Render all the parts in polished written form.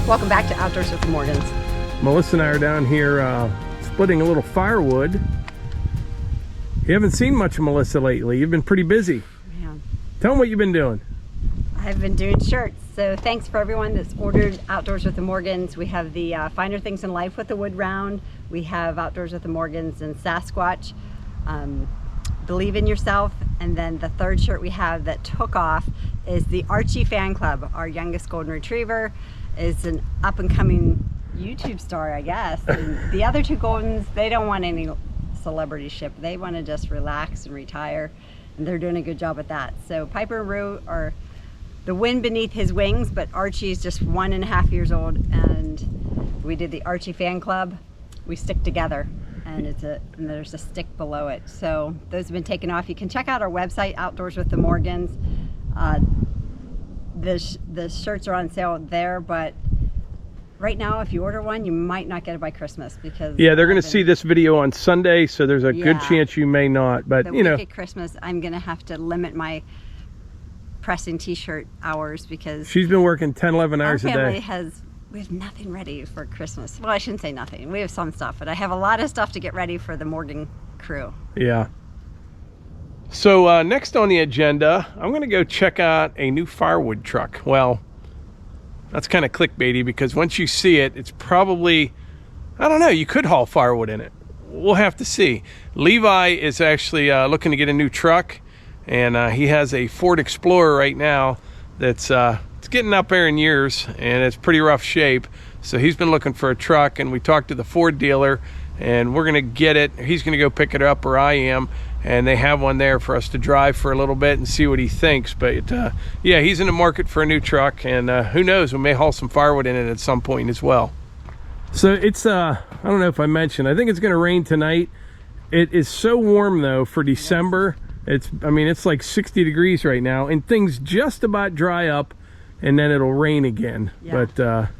Welcome back to Outdoors with the Morgans. Melissa and I are down here splitting a little firewood. You haven't seen much of Melissa lately. You've been pretty busy. Man. Tell them what you've been doing. I've been doing shirts. So thanks for everyone that's ordered Outdoors with the Morgans. We have the Finer Things in Life with the Wood Round. We have Outdoors with the Morgans and Sasquatch. Believe in Yourself. And then the third shirt we have that took off is the Archie Fan Club. Our youngest golden retriever is an up and coming YouTube star, I guess. And the other two Goldens, they don't want any celebrityship. They want to just relax and retire, and they're doing a good job at that. So Piper and Rue are the wind beneath his wings, but Archie's just 1.5 years old, and we did the Archie Fan Club. We stick together, and and there's a stick below it. So those have been taken off. You can check out our website, Outdoors with the Morgans. The shirts are on sale there, but right now, if you order one, you might not get it by Christmas because they're going to see this video on Sunday, so there's a good chance you may not. But you know, at Christmas, I'm going to have to limit my pressing T-shirt hours because she's been working 10-11 hours a day. Our family we have nothing ready for Christmas. Well, I shouldn't say nothing. We have some stuff, but I have a lot of stuff to get ready for the Morgan crew. Yeah. So next on the agenda, I'm going to go check out a new firewood truck. Well, that's kind of clickbaity because once you see it, it's probably, I don't know, you could haul firewood in it. We'll have to see. Levi is actually looking to get a new truck, and he has a Ford Explorer right now that's it's getting up there in years, and it's pretty rough shape. So he's been looking for a truck, and we talked to the Ford dealer, and we're going to get it. He's going to go pick it up, or I am, and they have one there for us to drive for a little bit and see what he thinks. But yeah, he's in the market for a new truck, and who knows, we may haul some firewood in it at some point as well. So it's I don't know if I mentioned, I think it's going to rain tonight. It is so warm though for December. I mean it's like 60 degrees right now, and things just about dry up, and then it'll rain again. Yeah. But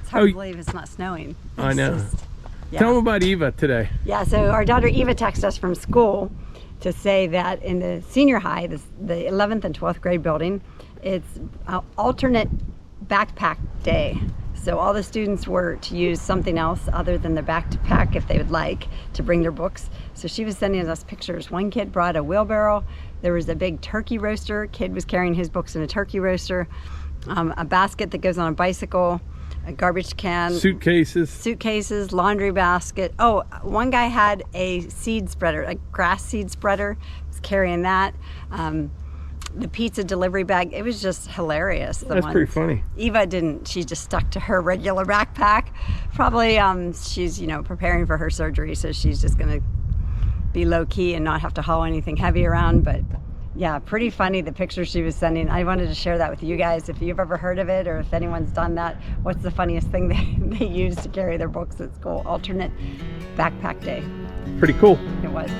it's hard to believe it's not snowing. I know. Tell them about Eva today. Yeah, so our daughter Eva texted us from school to say that in the senior high, the 11th and 12th grade building, it's alternate backpack day. So all the students were to use something else other than their backpack if they would like to bring their books. So she was sending us pictures. One kid brought a wheelbarrow. There was a big turkey roaster. Kid was carrying his books in a turkey roaster. A basket that goes on a bicycle. A garbage can, suitcases, laundry basket. Oh, one guy had a seed spreader, a grass seed spreader. Was carrying that. The pizza delivery bag. It was just hilarious. That's pretty funny. Eva didn't. She just stuck to her regular backpack. Probably she's preparing for her surgery, so she's just gonna be low key and not have to haul anything heavy around. But yeah, pretty funny, the picture she was sending. I wanted to share that with you guys. If you've ever heard of it, or if anyone's done that, what's the funniest thing they use to carry their books at school? Alternate backpack day. Pretty cool. It was.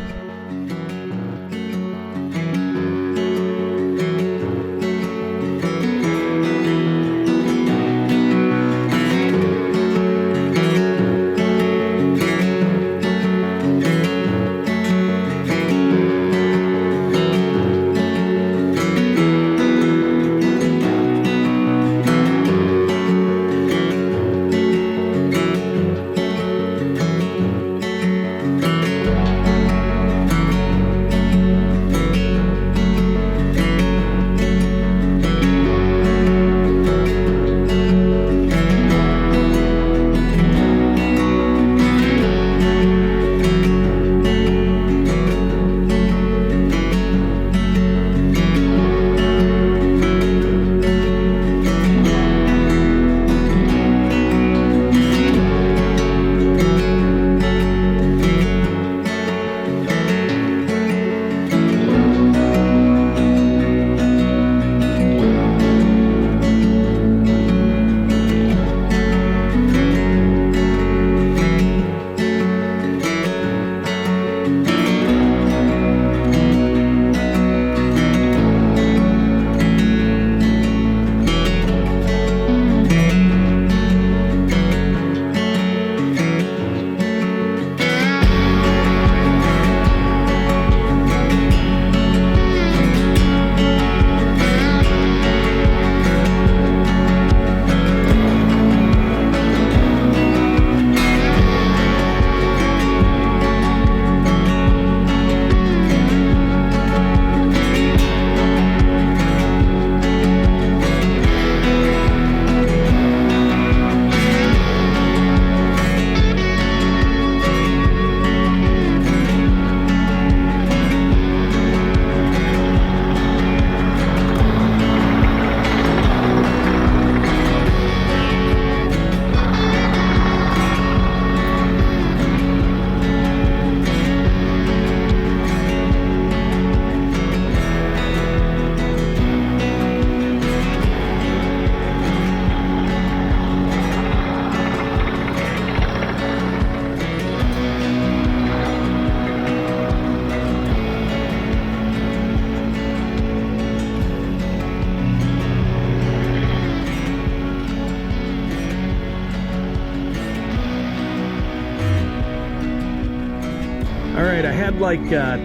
had like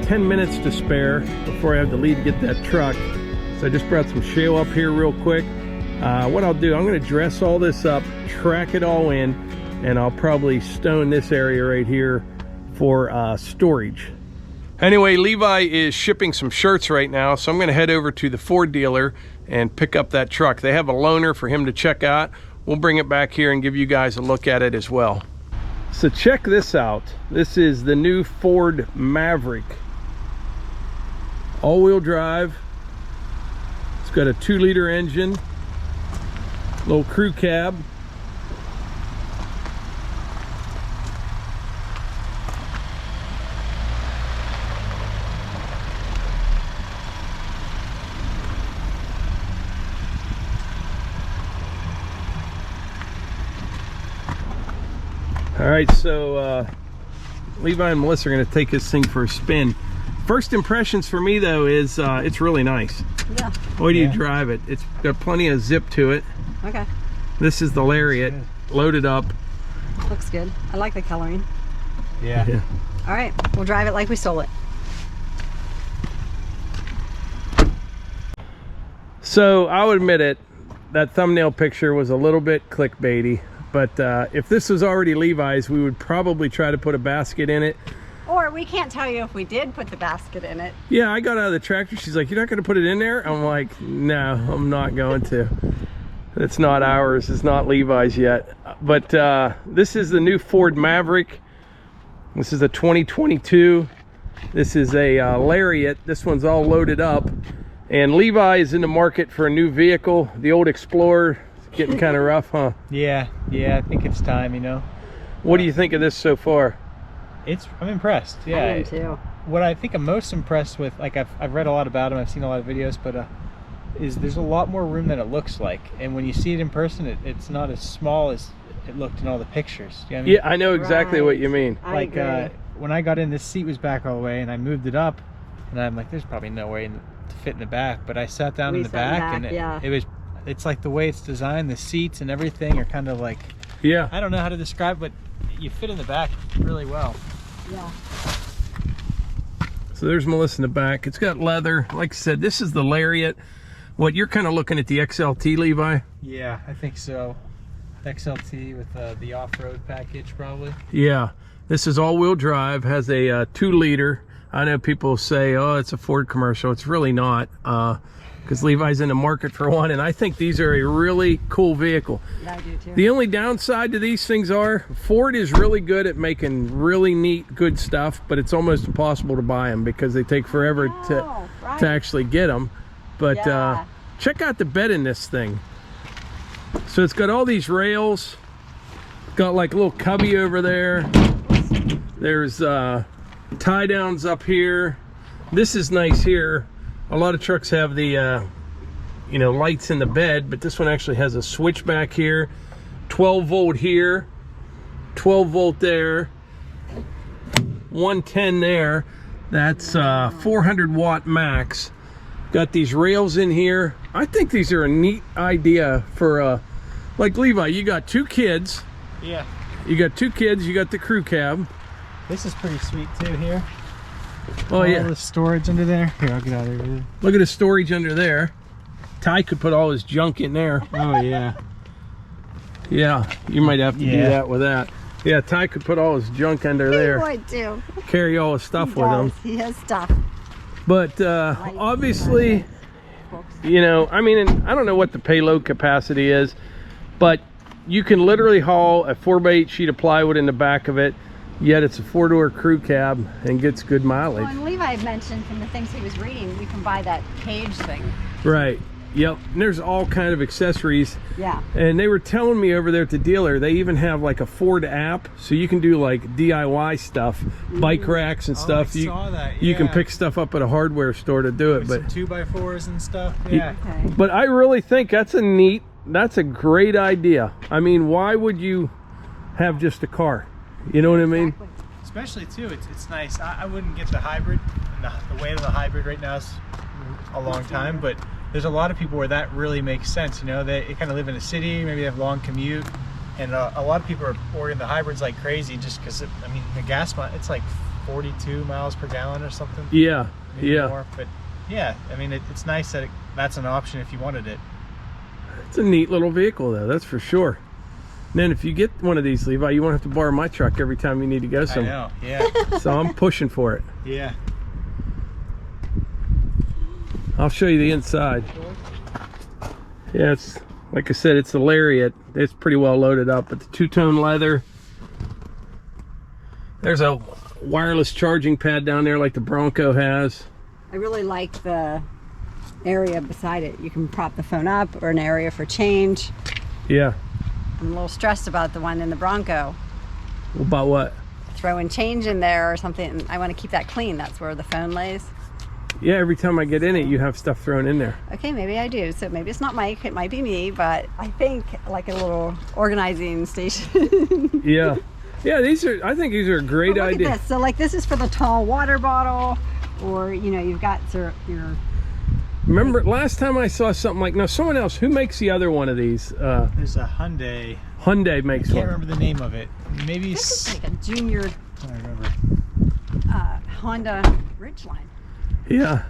10 minutes to spare before I have to leave to get that truck. So I just brought some shale up here real quick. What I'll do, I'm gonna dress all this up, track it all in, and I'll probably stone this area right here for storage. Anyway, Levi is shipping some shirts right now, so I'm gonna head over to the Ford dealer and pick up that truck. They have a loaner for him to check out. We'll bring it back here and give you guys a look at it as well. So check this out. This is the new Ford Maverick. All-wheel drive. It's got a 2-liter engine, little crew cab. All right, so Levi and Melissa are going to take this thing for a spin. First impressions for me though is it's really nice. Yeah. Way do you drive it? It's got plenty of zip to it. Okay. This is the Lariat, loaded up. Looks good. I like the coloring. Yeah. All right, we'll drive it like we stole it. So I'll admit it, that thumbnail picture was a little bit clickbaity, but if this was already Levi's, we would probably try to put a basket in it. Or we can't tell you if we did put the basket in it. Yeah, I got out of the tractor. She's like, "You're not going to put it in there?" I'm like, "No, I'm not going to." It's not ours. It's not Levi's yet. But this is the new Ford Maverick. This is a 2022. This is a Lariat. This one's all loaded up. And Levi is in the market for a new vehicle. The old Explorer is getting kind of rough, huh? Yeah, I think it's time, you know. What do you think of this so far? I'm impressed. Yeah. I am too. What I think I'm most impressed with, like I've read a lot about them, I've seen a lot of videos, but is there's a lot more room than it looks like. And when you see it in person, it's not as small as it looked in all the pictures. You know what I mean? Yeah, I know exactly what you mean. I agree. When I got in, this seat was back all the way, and I moved it up, and I'm like, there's probably no way to fit in the back. But I sat down in the back, and it's like the way it's designed, the seats and everything are kind of like, Yeah. I don't know how to describe, but you fit in the back really well. Yeah. So there's Melissa in the back. It's got leather. Like I said, this is the Lariat. What, you're kind of looking at the XLT, Levi? Yeah, I think so. XLT with the off-road package, probably. Yeah. This is all-wheel drive, has a 2-liter. I know people say, oh, it's a Ford commercial. It's really not, because Levi's in the market for one, and I think these are a really cool vehicle. Yeah, I do too. The only downside to these things are, Ford is really good at making really neat, good stuff, but it's almost impossible to buy them because they take forever to actually get them. But check out the bed in this thing. So it's got all these rails, got like a little cubby over there. There's tie downs up here. This is nice here. A lot of trucks have the you know, lights in the bed, but this one actually has a switch back here. 12 volt here, 12 volt there, 110 there. That's 400 watt max. Got these rails in here. I think these are a neat idea for like Levi, you got 2 kids. Yeah. You got 2 kids, you got the crew cab. This is pretty sweet too here. Oh yeah. All the storage under there. Here, I'll get out of here. Look at the storage under there. Ty could put all his junk in there. Oh yeah. Yeah, you might have to do that with that. Yeah, Ty could put all his junk under there. He would too. Carry all his stuff with him. He has stuff. But obviously, you know, I mean, and I don't know what the payload capacity is, but you can literally haul a 4x8 sheet of plywood in the back of it, yet it's a 4-door crew cab and gets good mileage. Well, and Levi mentioned from the things he was reading, we can buy that cage thing. Right. Yep. And there's all kind of accessories. Yeah. And they were telling me over there at the dealer, they even have like a Ford app, so you can do like DIY stuff, bike racks and stuff. I saw that. You can pick stuff up at a hardware store to do it. With But some 2x4s and stuff. Yeah. Okay. But I really think that's a great idea. I mean, why would you have just a car? You know what I mean? Exactly. Especially too, it's nice. I wouldn't get the hybrid. The weight of the hybrid right now is a long time, but there's a lot of people where that really makes sense. You know, they kind of live in a city, maybe they have a long commute, and a lot of people are ordering the hybrids like crazy just because, I mean, the gas, it's like 42 miles per gallon or something. Yeah, Maybe yeah. more. But yeah, I mean, it's nice that that's an option if you wanted it. It's a neat little vehicle though, that's for sure. And then if you get one of these, Levi, you won't have to borrow my truck every time you need to go somewhere. I know, yeah. So I'm pushing for it. Yeah. I'll show you the inside. Yeah, it's like I said, it's a Lariat. It's pretty well loaded up, but the two-tone leather. There's a wireless charging pad down there like the Bronco has. I really like the area beside it. You can prop the phone up, or an area for change. Yeah. I'm a little stressed about the one in the Bronco. About what? Throwing change in there or something. I want to keep that clean. That's where the phone lays. Yeah, every time I get in it, you have stuff thrown in there. Okay, maybe I do. So maybe it's not Mike, it might be me, but I think like a little organizing station. Yeah. Yeah, I think these are a great Look idea. at this. So like this is for the tall water bottle, or you know, you've got your... Remember last time I saw something like, no, someone else, who makes the other one of these? There's a Hyundai. Hyundai makes I can't one. remember the name of it. Maybe This is like a junior I don't remember. Honda Ridgeline. Yeah.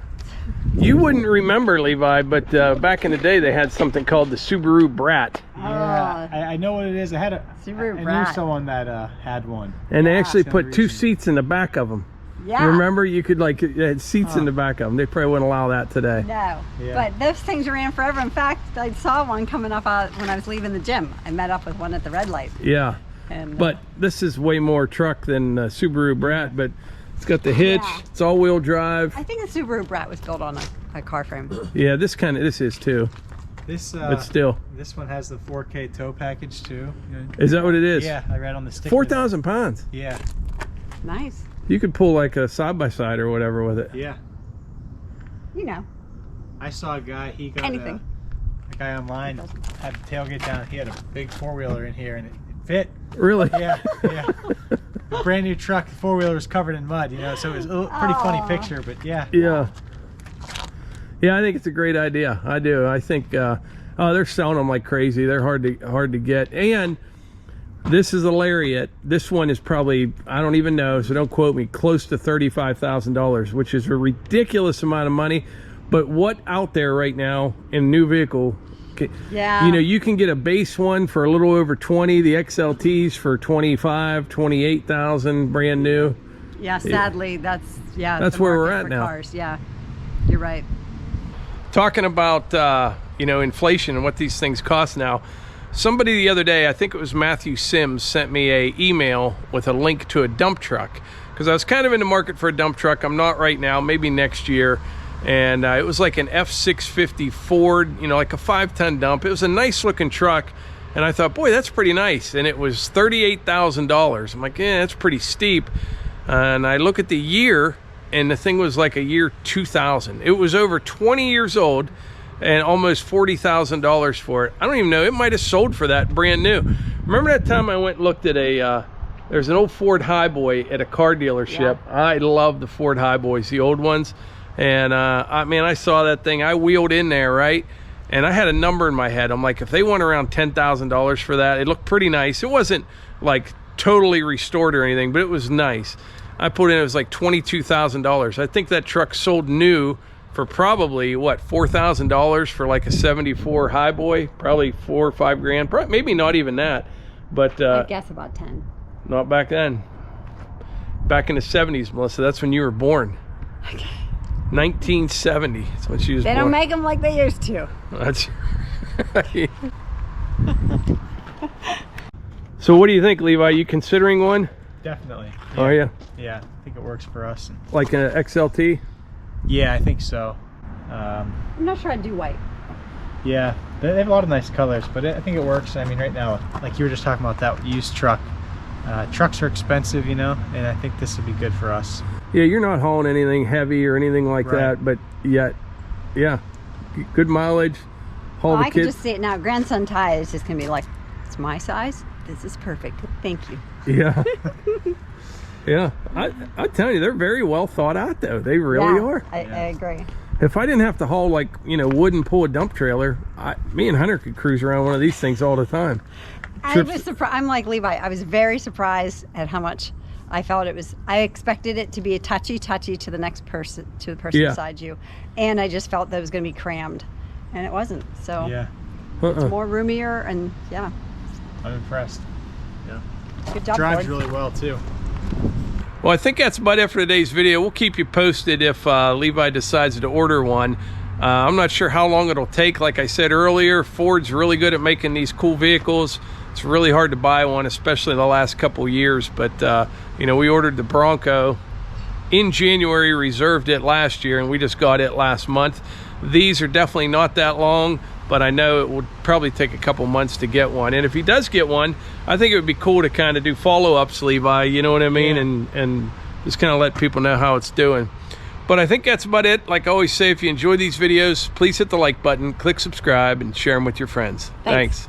You wouldn't remember, Levi, but back in the day they had something called the Subaru Brat. Yeah, I know what it is. I Subaru knew Brat. someone that had one. And they Yeah. actually That's put the 2 reason. seats in the back of them. Yeah. Remember, you could like, it had seats in the back of them. They probably wouldn't allow that today. No, Yeah. but those things ran forever. In fact, I saw one coming up when I was leaving the gym. I met up with one at the red light. Yeah. And, But this is way more truck than Subaru Brat, but it's got the hitch. Yeah. It's all-wheel drive. I think the Subaru Brat was built on a car frame. Yeah, this is too. This But still. this one has the 4K tow package too. Is that what it is? Yeah, I read on the sticker. 4,000 pounds. Yeah, Nice. You could pull like a side-by-side or whatever with it. yeah. You know, I saw a guy. He got anything. a guy online had the tailgate down. He had a big 4-wheeler in here, and it fit. Really? Yeah, yeah. A brand new truck. The 4-wheeler was covered in mud. You know, so it was a pretty funny Aw. picture. But yeah. Yeah. Yeah, I think it's a great idea. I do. I think they're selling them like crazy. They're hard to get. And this is a Lariat. This one is probably, I don't even know, so don't quote me, close to $35,000, which is a ridiculous amount of money. But what out there right now in a new vehicle? Yeah. You know, you can get a base one for a little over 20, the XLTs for 25, 28,000 brand new. Yeah, sadly, that's That's the where we're market at for now. Cars. Yeah, you're right. Talking about you know, inflation and what these things cost now. Somebody the other day, I think it was Matthew Sims, sent me a email with a link to a dump truck, because I was kind of in the market for a dump truck. I'm not right now, maybe next year. And it was like an F650 Ford, you know, like a 5-ton dump. It was a nice looking truck, and I thought, boy, that's pretty nice. And it was $38,000. I'm like, yeah, that's pretty steep. And I look at the year, and the thing was like a year 2000. It was over 20 years old and almost $40,000 for it. I don't even know, it might have sold for that brand new. Remember that time I went and looked at there's an old Ford Highboy at a car dealership. Yeah. I love the Ford Highboys, the old ones. And I saw that thing. I wheeled in there, right? And I had a number in my head. I'm like, if they want around $10,000 for that, it looked pretty nice. It wasn't like totally restored or anything, but it was nice. I put in, it was like $22,000. I think that truck sold new for probably, what, $4,000 for like a 74 Highboy? Probably 4 or 5 grand. Probably, maybe not even that. But I guess about 10. not back then. Back in the 70s, Melissa. That's when you were born. Okay. 1970. That's when she was They born. don't make them like they used to. That's So what do you think, Levi? You considering one? Definitely. Are you? Yeah, I think it works for us. Like an XLT? Yeah, I think so. I'm not sure I'd do white. Yeah, they have a lot of nice colors, but I think it works. I mean, right now, like you were just talking about that used truck. Trucks are expensive, you know, and I think this would be good for us. Yeah, you're not hauling anything heavy or anything like Right. that, but yet, yeah, good mileage. Haul Well, the I can kids. just see it now. Grandson Ty is just going to be like, it's my size. This is perfect. Thank you. Yeah. Yeah, I tell you, they're very well thought out, though. They really Yeah, are. I agree. If I didn't have to haul, like, you know, wood and pull a dump trailer, me and Hunter could cruise around one of these things all the time. I was surprised. I'm like Levi. I was very surprised at how much I felt I expected it to be a touchy to the next person, to the person beside you. And I just felt that it was going to be crammed, and it wasn't. So Yeah. it's more roomier, and yeah. I'm impressed. Yeah. Good job, Drives Ford. really well too. Well, I think that's about it for today's video. We'll keep you posted if Levi decides to order one. I'm not sure how long it'll take. Like I said earlier, Ford's really good at making these cool vehicles. It's really hard to buy one, especially the last couple years. But, you know, we ordered the Bronco in January, reserved it last year, and we just got it last month. These are definitely not that long, but I know it would probably take a couple months to get one. And if he does get one, I think it would be cool to kind of do follow-ups, Levi, you know what I mean? Yeah. And just kind of let people know how it's doing. But I think that's about it. Like I always say, if you enjoy these videos, please hit the like button, click subscribe, and share them with your friends. Thanks.